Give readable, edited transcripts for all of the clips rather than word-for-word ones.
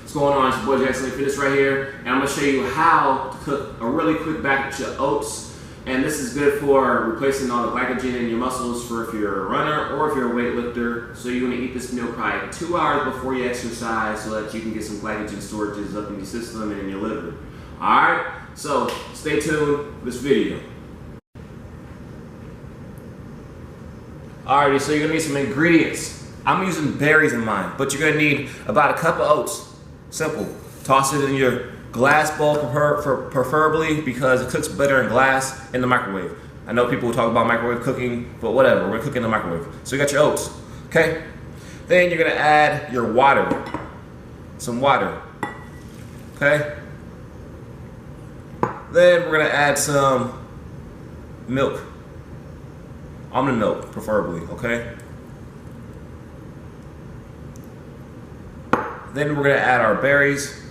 What's going on? It's your boy Jackson Fitness right here, and I'm going to show you how to cook a really quick batch of oats. And this is good for replacing all the glycogen in your muscles for if you're a runner or if you're a weightlifter. So you want to eat this meal probably 2 hours before you exercise so that you can get some glycogen storages up in your system and in your liver. Alright, so stay tuned for this video. Alrighty, so you're going to need some ingredients. I'm using berries in mine, but you're going to need about a cup of oats. Simple. Toss it in your glass bowl preferably because it cooks better in glass in the microwave. I know people talk about microwave cooking, but whatever, we're going to cook in the microwave. So you got your oats, okay? Then you're going to add your water. Some water, okay? Then we're going to add some milk. Almond milk, preferably, okay? Then we're going to add our berries.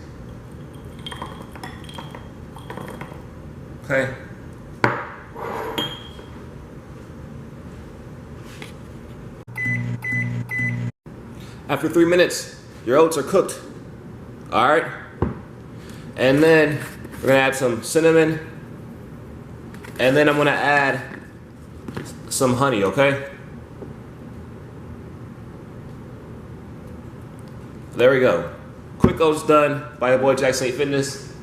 Okay. After 3 minutes, your oats are cooked. All right. And then we're going to add some cinnamon. And then I'm going to add some honey, okay? There we go. Quick oats done by your boy Jackson Fitness.